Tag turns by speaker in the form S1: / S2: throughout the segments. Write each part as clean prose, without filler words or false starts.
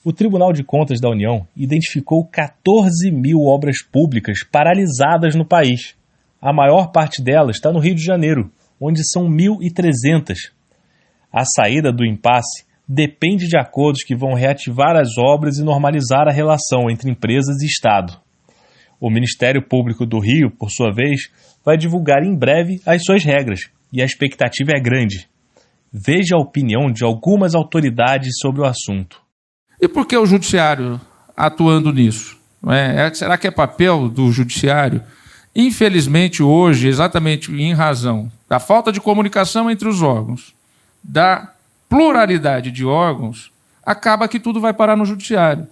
S1: O Tribunal de Contas da União identificou 14 mil obras públicas paralisadas no país. A maior parte delas está no Rio de Janeiro, onde são 1.300. A saída do impasse depende de acordos que vão reativar as obras e normalizar a relação entre empresas e Estado. O Ministério Público do Rio, por sua vez, vai divulgar em breve as suas regras, e a expectativa é grande. Veja a opinião de algumas autoridades sobre o assunto.
S2: E por que o judiciário atuando nisso? Será que é papel do judiciário? Infelizmente, hoje, exatamente em razão da falta de comunicação entre os órgãos, da pluralidade de órgãos, acaba que tudo vai parar no judiciário.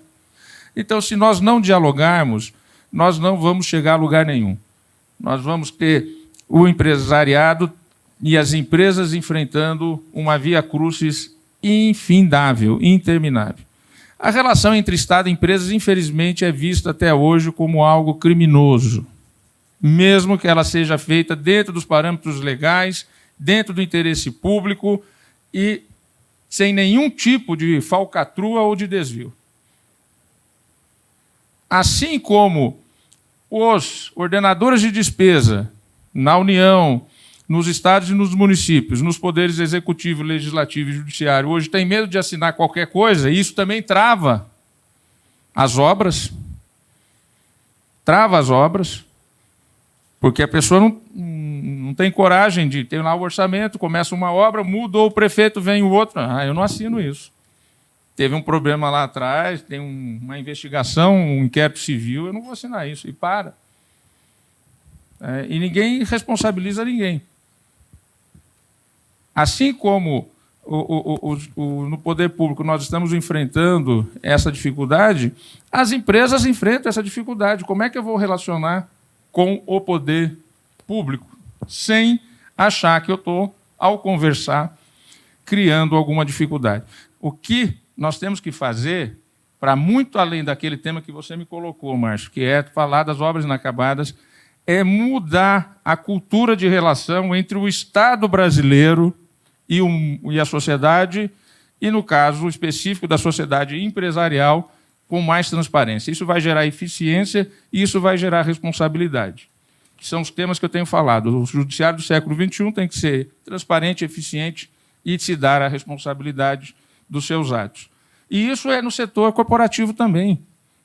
S2: Então, se nós não dialogarmos, nós não vamos chegar a lugar nenhum. Nós vamos ter o empresariado e as empresas enfrentando uma via crucis infindável, interminável. A relação entre Estado e empresas, infelizmente, é vista até hoje como algo criminoso, mesmo que ela seja feita dentro dos parâmetros legais, dentro do interesse público e sem nenhum tipo de falcatrua ou de desvio. Assim como os ordenadores de despesa na União, nos estados e nos municípios, nos poderes executivo, legislativo e judiciário, hoje tem medo de assinar qualquer coisa, e isso também trava as obras, porque a pessoa não tem coragem de ter lá o orçamento, começa uma obra, mudou o prefeito, vem o outro, eu não assino isso. Teve um problema lá atrás, tem uma investigação, um inquérito civil, eu não vou assinar isso, e para. E ninguém responsabiliza ninguém. Assim como no poder público nós estamos enfrentando essa dificuldade, as empresas enfrentam essa dificuldade. Como é que eu vou relacionar com o poder público sem achar que eu estou, ao conversar, criando alguma dificuldade? O que nós temos que fazer, para muito além daquele tema que você me colocou, Márcio, que é falar das obras inacabadas, é mudar a cultura de relação entre o Estado brasileiro e a sociedade, e, no caso específico da sociedade empresarial, com mais transparência. Isso vai gerar eficiência e isso vai gerar responsabilidade, que são os temas que eu tenho falado. O judiciário do século XXI tem que ser transparente, eficiente e se dar a responsabilidade dos seus atos. E isso é no setor corporativo também.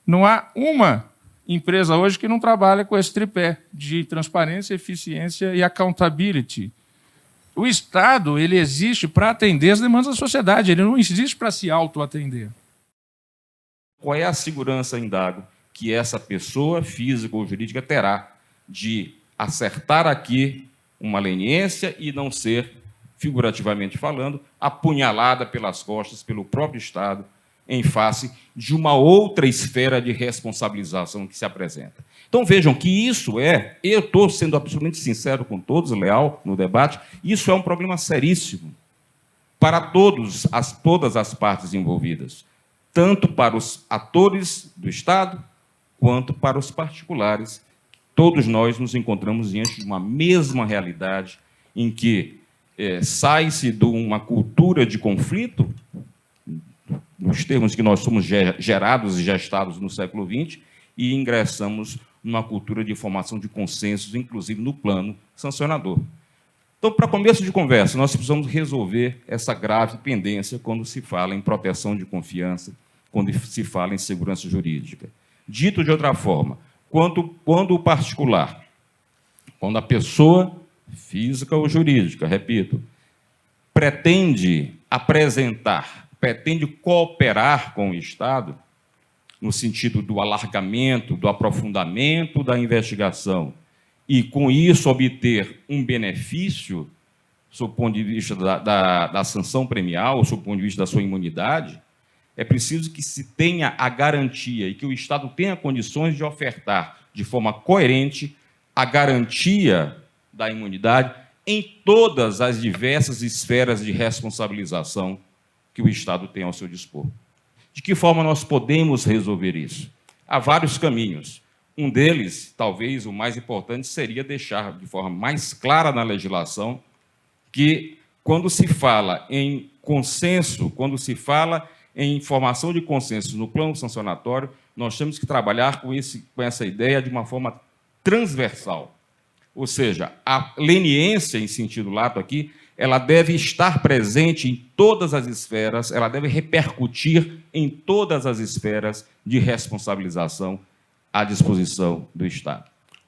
S2: Não há uma empresa hoje que não trabalha com esse tripé de transparência, eficiência e accountability. O Estado ele existe para atender as demandas da sociedade, ele não existe para se autoatender.
S3: Qual é a segurança, indago, que essa pessoa física ou jurídica terá de acertar aqui uma leniência e não ser, figurativamente falando, apunhalada pelas costas pelo próprio Estado em face de uma outra esfera de responsabilização que se apresenta? Então, vejam que isso eu estou sendo absolutamente sincero com todos, leal no debate, isso é um problema seríssimo para todas as partes envolvidas, tanto para os atores do Estado, quanto para os particulares. Todos nós nos encontramos diante de uma mesma realidade em que sai-se de uma cultura de conflito, nos termos que nós somos gerados e gestados no século XX, e ingressamos numa cultura de formação de consensos, inclusive no plano sancionador. Então, para começo de conversa, nós precisamos resolver essa grave pendência quando se fala em proteção de confiança, quando se fala em segurança jurídica. Dito de outra forma, quando o particular, quando a pessoa física ou jurídica, repito, pretende cooperar com o Estado, no sentido do alargamento, do aprofundamento da investigação, e, com isso, obter um benefício, sob o ponto de vista da sanção premial, sob o ponto de vista da sua imunidade, é preciso que se tenha a garantia e que o Estado tenha condições de ofertar, de forma coerente, a garantia da imunidade em todas as diversas esferas de responsabilização que o Estado tem ao seu dispor. De que forma nós podemos resolver isso? Há vários caminhos. Um deles, talvez o mais importante, seria deixar de forma mais clara na legislação que, quando se fala em consenso, quando se fala em formação de consensos no plano sancionatório, nós temos que trabalhar com essa ideia de uma forma transversal. Ou seja, a leniência, em sentido lato aqui, ela deve estar presente em todas as esferas, ela deve repercutir em todas as esferas de responsabilização à disposição do Estado.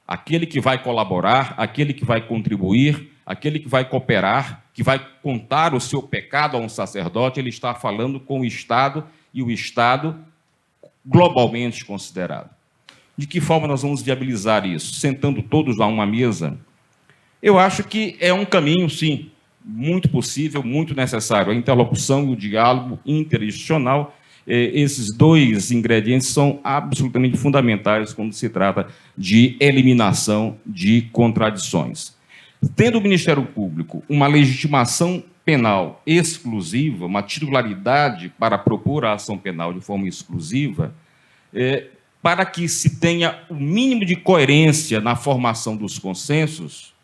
S3: Aquele que vai colaborar, aquele que vai contribuir, aquele que vai cooperar, que vai contar o seu pecado a um sacerdote, ele está falando com o Estado e o Estado globalmente considerado. De que forma nós vamos viabilizar isso? Sentando todos a uma mesa? Eu acho que é um caminho, sim, muito possível, muito necessário. A interlocução e o diálogo interinstitucional, esses dois ingredientes são absolutamente fundamentais quando se trata de eliminação de contradições. Tendo o Ministério Público uma legitimação penal exclusiva, uma titularidade para propor a ação penal de forma exclusiva, para que se tenha o mínimo de coerência na formação dos consensos,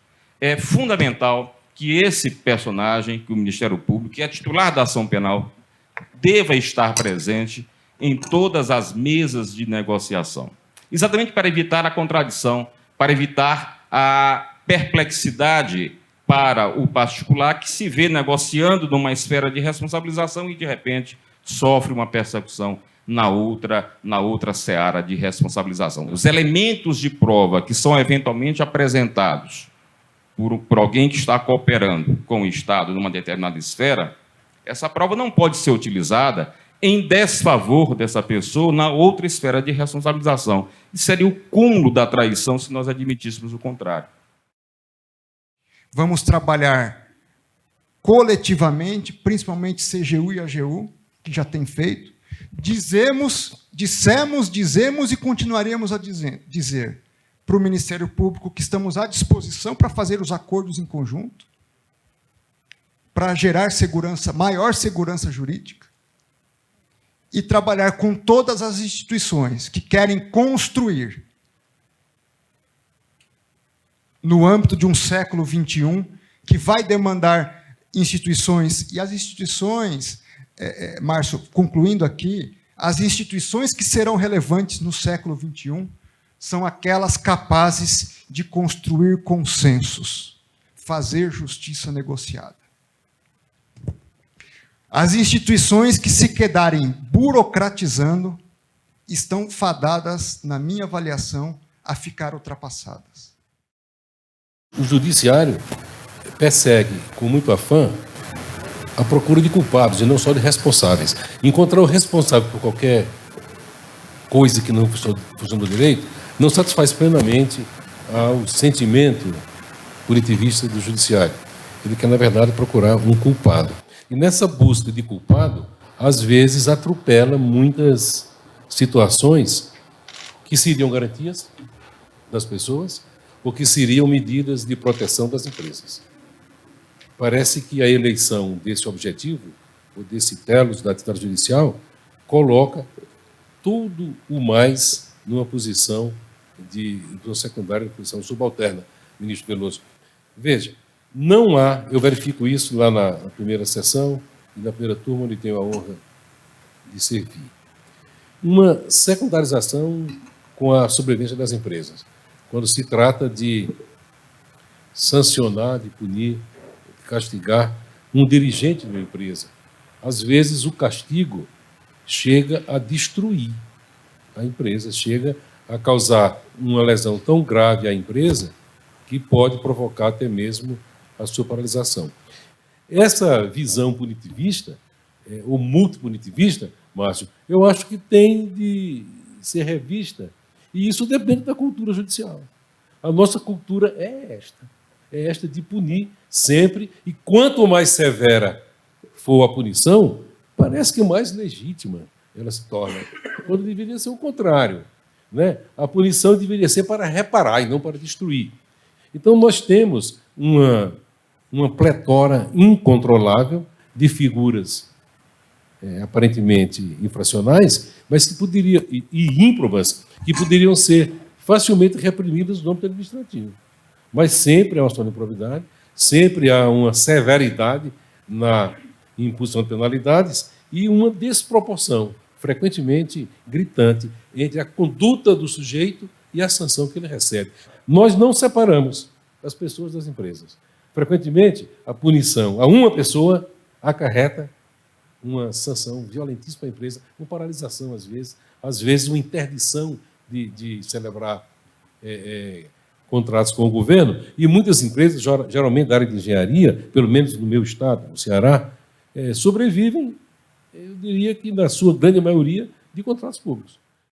S3: é fundamental que esse personagem, que o Ministério Público, que é titular da ação penal, deva estar presente em todas as mesas de negociação. Exatamente para evitar a contradição, para evitar a perplexidade para o particular que se vê negociando numa esfera de responsabilização e, de repente, sofre uma persecução na outra seara de responsabilização. Os elementos de prova que são eventualmente apresentados por alguém que está cooperando com o Estado numa determinada esfera, essa prova não pode ser utilizada em desfavor dessa pessoa na outra esfera de responsabilização. Isso seria o cúmulo da traição se nós admitíssemos o contrário.
S4: Vamos trabalhar coletivamente, principalmente CGU e AGU, que já tem feito. Dissemos e continuaremos a dizer para o Ministério Público que estamos à disposição para fazer os acordos em conjunto, para gerar segurança, maior segurança jurídica, e trabalhar com todas as instituições que querem construir, no âmbito de um século XXI, que vai demandar instituições, e as instituições, Márcio, concluindo aqui, as instituições que serão relevantes no século XXI são aquelas capazes de construir consensos, fazer justiça negociada. As instituições que se quedarem burocratizando estão fadadas, na minha avaliação, a ficar ultrapassadas.
S5: O judiciário persegue com muito afã a procura de culpados e não só de responsáveis. Encontrar o responsável por qualquer coisa que não funciona do direito não satisfaz plenamente ao sentimento punitivista do judiciário. Ele quer, na verdade, procurar um culpado. E nessa busca de culpado, às vezes atropela muitas situações que seriam garantias das pessoas ou que seriam medidas de proteção das empresas. Parece que a eleição desse objetivo, ou desse telos da atividade judicial, coloca tudo o mais numa posição de secundária, de posição subalterna, ministro Veloso. Veja, não há, eu verifico isso lá na primeira sessão e na primeira turma, onde tenho a honra de servir, uma secundarização com a sobrevivência das empresas, quando se trata de sancionar, de punir, de castigar um dirigente de uma empresa. Às vezes, o castigo chega a destruir a empresa, chega a causar uma lesão tão grave à empresa que pode provocar até mesmo a sua paralisação. Essa visão punitivista, ou multipunitivista, Márcio, eu acho que tem de ser revista, e isso depende da cultura judicial. A nossa cultura é esta de punir sempre, e quanto mais severa for a punição, parece que mais legítima ela se torna, quando deveria ser o contrário, né? A punição deveria ser para reparar e não para destruir. Então, nós temos uma pletora incontrolável de figuras aparentemente infracionais, mas que poderiam, e ímprobas, que poderiam ser facilmente reprimidas no âmbito administrativo. Mas sempre há uma situação de improbidade, sempre há uma severidade na imposição de penalidades e uma desproporção, frequentemente gritante, entre a conduta do sujeito e a sanção que ele recebe. Nós não separamos as pessoas das empresas. Frequentemente, a punição a uma pessoa acarreta uma sanção violentíssima à empresa, uma paralisação, às vezes uma interdição de celebrar contratos com o governo, e muitas empresas, geralmente da área de engenharia, pelo menos no meu estado, no Ceará, sobrevivem, eu diria que na sua grande maioria, de contratos públicos.